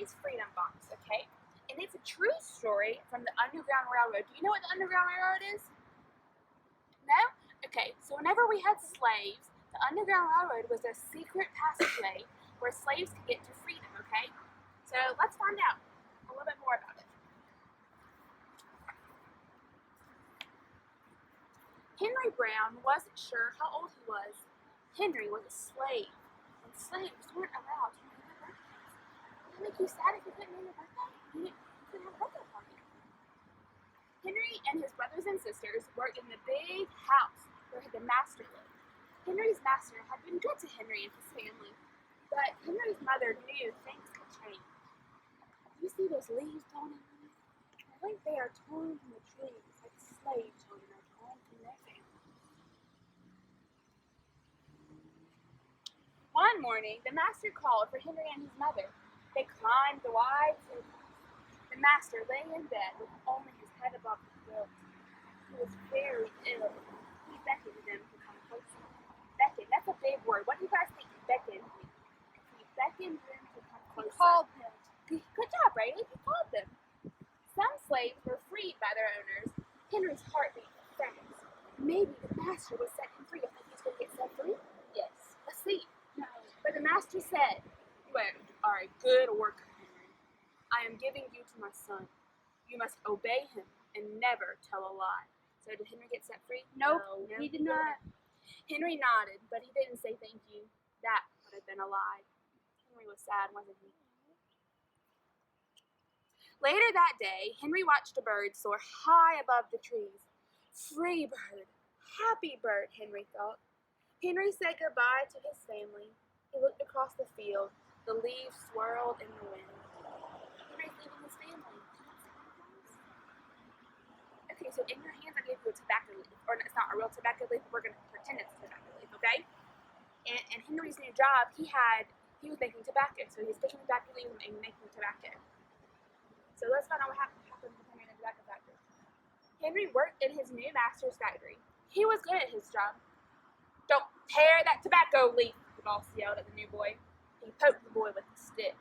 Henry's Freedom Box, okay? And it's a true story from the Underground Railroad. Do you know what the Underground Railroad is? No? Okay, so whenever we had slaves, the Underground Railroad was a secret passageway where slaves could get to freedom, okay? So let's find out a little bit more about it. Henry Brown wasn't sure how old he was. Henry was a slave, and slaves weren't allowed to name their birthdays. Would it make you sad if you couldn't name your birthday? You couldn't have a birthday party. Henry and his brothers and sisters worked in the big house where the master lived. Henry's master had been good to Henry and his family, but Henry's mother knew things could change. You see those leaves falling on it? I think they are torn from the trees like slave children are torn from their families. One morning, the master called for Henry and his mother. They climbed the wide staircase. The master lay in bed with only his head above the quilt. He was very ill. He beckoned them to come closer. Beckon, that's a big word. What do you guys think beckon means? He beckoned them to come closer. He called them. Good job, Riley. He called them. Some slaves were freed by their owners. Henry's heart beat fast. Maybe the master would set him free. You think he's going to get set free? Yes. Let's see. No. But the master said, "You are a good worker, Henry. I am giving you to my son. You must obey him and never tell a lie." So did Henry get set free? Nope, No, he did not. Henry nodded, but he didn't say thank you. That would have been a lie. Henry was sad, wasn't he? Later that day, Henry watched a bird soar high above the trees. Free bird, happy bird, Henry thought. Henry said goodbye to his family. He looked across the field. The leaves swirled in the wind. Henry's leaving his family. Okay, so in your hands I gave you a tobacco leaf. Or it's not a real tobacco leaf, but we're going to pretend it's a tobacco leaf, okay? And Henry's new job, he was making tobacco. So he was taking the tobacco leaf and making tobacco. So let's find out what happened with Henry in the tobacco factory. Henry worked in his new master's factory. He was good at his job. "Don't tear that tobacco leaf," the boss yelled at the new boy. He poked the boy with a stick.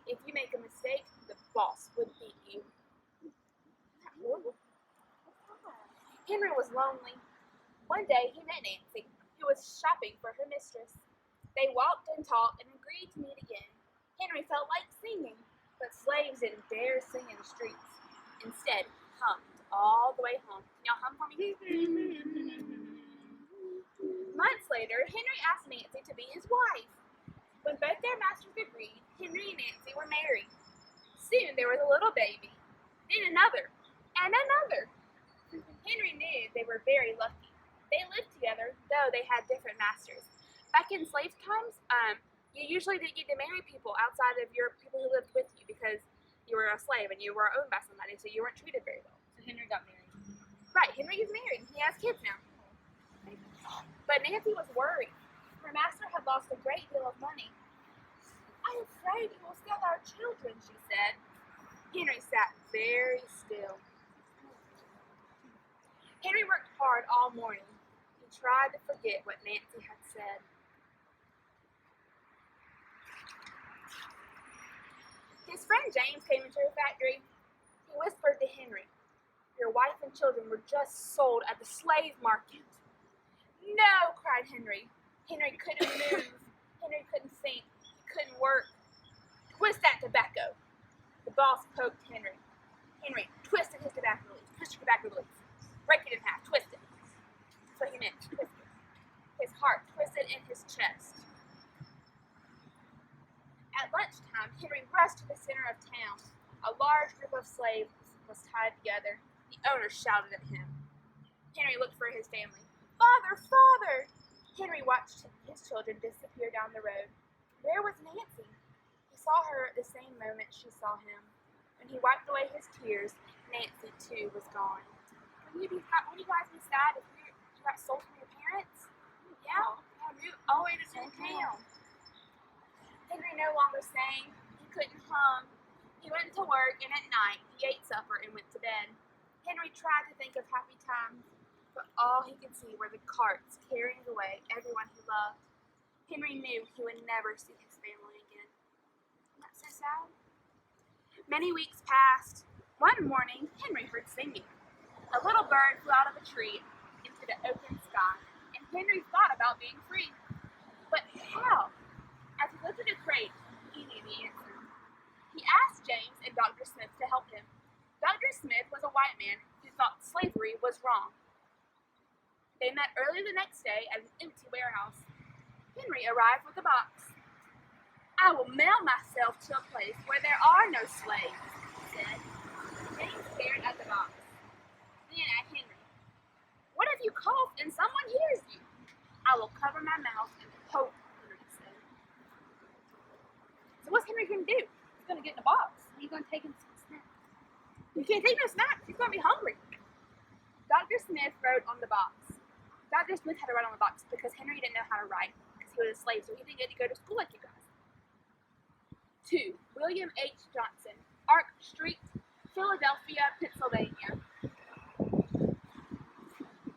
"If you make a mistake, the boss would beat you." Isn't that horrible? Henry was lonely. One day he met Nancy, who was shopping for her mistress. They walked and talked and agreed to meet again. Henry felt like singing, but slaves didn't dare sing in the streets. Instead, hummed all the way home. Can y'all hum for me? Months later, Henry asked Nancy to be his wife. When both their masters agreed, Henry and Nancy were married. Soon there was a little baby, then another, and another. Henry knew they were very lucky. They lived together, though they had different masters. Back in slave times, you usually didn't get to marry people outside of your people who lived with you because you were a slave and you were owned by somebody, so you weren't treated very well. So Henry got married. Right, Henry is married. He has kids now. But Nancy was worried. Her master had lost a great deal of money. "I'm afraid he will steal our children," she said. Henry sat very still. Henry worked hard all morning. He tried to forget what Nancy had said. His friend James came into the factory. He whispered to Henry, "Your wife and children were just sold at the slave market." "No," cried Henry. Henry couldn't move. Henry couldn't think. He couldn't work. "Twist that tobacco." The boss poked Henry. Henry twisted his tobacco leaf. Twist your tobacco leaf. Break it in half. Twist it. That's what he meant. Twist it. His heart twisted in his chest. At lunchtime, Henry rushed to the center of town. A large group of slaves was tied together. The owner shouted at him. Henry looked for his family. "Father, father!" Henry watched his children disappear down the road. Where was Nancy? He saw her at the same moment she saw him. When he wiped away his tears, Nancy too was gone. Wouldn't you guys be sad if you got sold from your parents? Yeah, moved all the way to town. Henry no longer sang. He couldn't hum. He went to work, and at night he ate supper and went to bed. Henry tried to think of happy times, but all he could see were the carts carrying away everyone he loved. Henry knew he would never see his family again. Isn't that so sad? Many weeks passed. One morning, Henry heard singing. A little bird flew out of a tree into the open sky, and Henry thought about being free. But how? As he lifted a crate, he knew the answer. He asked James and Dr. Smith to help him. Dr. Smith was a white man who thought slavery was wrong. They met early the next day at an empty warehouse. Henry arrived with a box. "I will mail myself to a place where there are no slaves," he said. James stared at the box, then at Henry. "What if you cough and someone hears you?" "I will cover my mouth and hope," Henry said. So what's Henry going to do? He's going to get in a box. He's going to take him some snacks. You can't take no snacks. He's going to be hungry. Dr. Smith wrote on the box. Dr. Smith had to write on the box because Henry didn't know how to write because he was a slave, so he didn't get to go to school like you guys. To William H. Johnson, Ark Street, Philadelphia, Pennsylvania.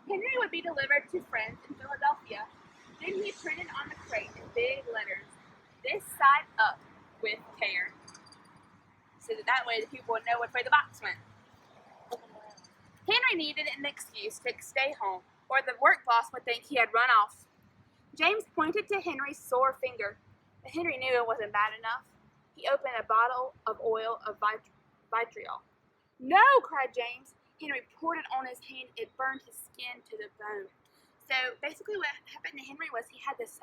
Henry would be delivered to friends in Philadelphia. Then he printed on the crate in big letters, "This side up with care," so that way the people would know which way the box went. Henry needed an excuse to stay home, or the work boss would think he had run off. James pointed to Henry's sore finger, but Henry knew it wasn't bad enough. He opened a bottle of oil of vitriol. "No!" cried James. Henry poured it on his hand. It burned his skin to the bone. So basically what happened to Henry was he had this,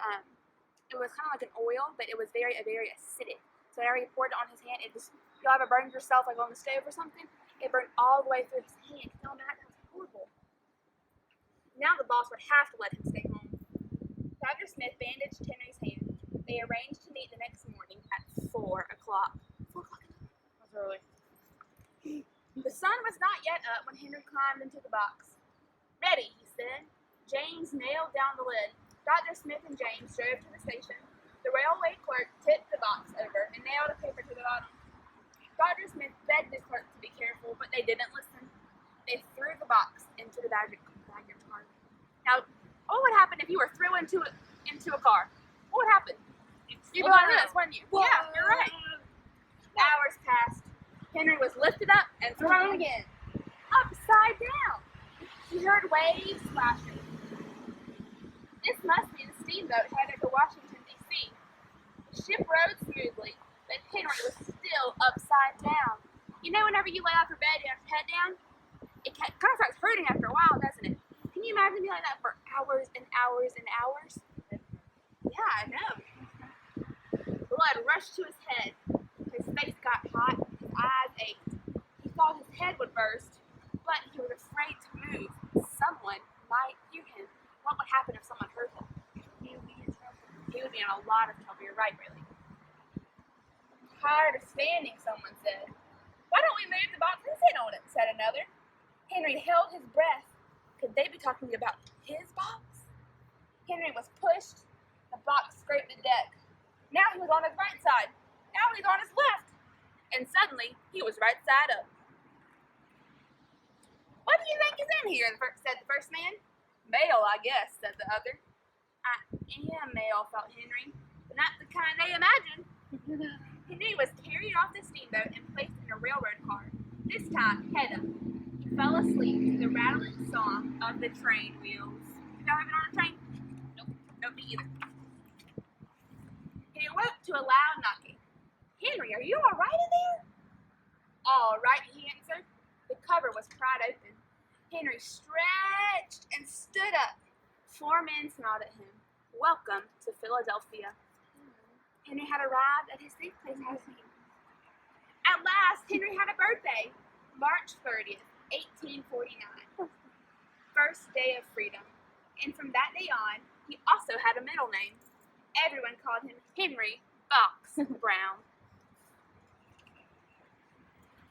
it was kind of like an oil, but it was very acidic. So whenever he poured it on his hand, it just, you ever burned yourself like on the stove or something? It burned all the way through his hand. No, that was horrible. Now the boss would have to let him stay home. Dr. Smith bandaged Henry's hand. They arranged to meet the next morning at 4 o'clock. 4 o'clock. That's early. The sun was not yet up when Henry climbed into the box. "Ready," he said. James nailed down the lid. Dr. Smith and James drove to the station. The railway clerk tipped the box over and nailed a paper to the bottom. Dr. Smith begged the clerk to be careful, but they didn't listen. They threw the box into the baggage car. Now, what would happen if you were thrown into a car? What would happen? You'd be like this, wouldn't you? Whoa. Yeah, you're right. Hours passed. Henry was lifted up and thrown again, upside down. He heard waves splashing. This must be the steamboat headed to Washington, D.C. The ship rode smoothly, but Henry was still upside down. You know, whenever you lay off your bed and have your head down, it kind of starts hurting after a while, doesn't it? Can you imagine being like that for hours and hours and hours? Yeah, I know. Blood rushed to his head. His face got hot. His eyes ached. He thought his head would burst, but he was afraid to move. Someone might hear him. What would happen if someone heard him? He would be in trouble. He would be in a lot of trouble. You're right, really. "Tired of standing," someone said. "Why don't we move the box and sit on it?" said another. Henry held his breath. Could they be talking about his box? Henry was pushed. The box scraped the deck. Now he was on his right side. Now he's on his left. And suddenly, he was right side up. "What do you think is in here?" said the first man. "Mail, I guess," said the other. "I am mail," thought Henry, "but not the kind they imagine." Henry was carried off the steamboat and placed in a railroad car, this time head up. He fell asleep to the rattling song of the train wheels. Have y'all ever been on a train? Nope, me either. He awoke to a loud knocking. "Henry, are you all right in there?" "All right," he answered. The cover was pried open. Henry stretched and stood up. 4 men smiled at him. Welcome to Philadelphia. Henry had arrived at his safe place, hasn't he? At last, Henry had a birthday. March 30th, 1849. First day of freedom. And from that day on, he also had a middle name. Everyone called him Henry Fox Brown.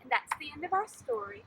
And that's the end of our story.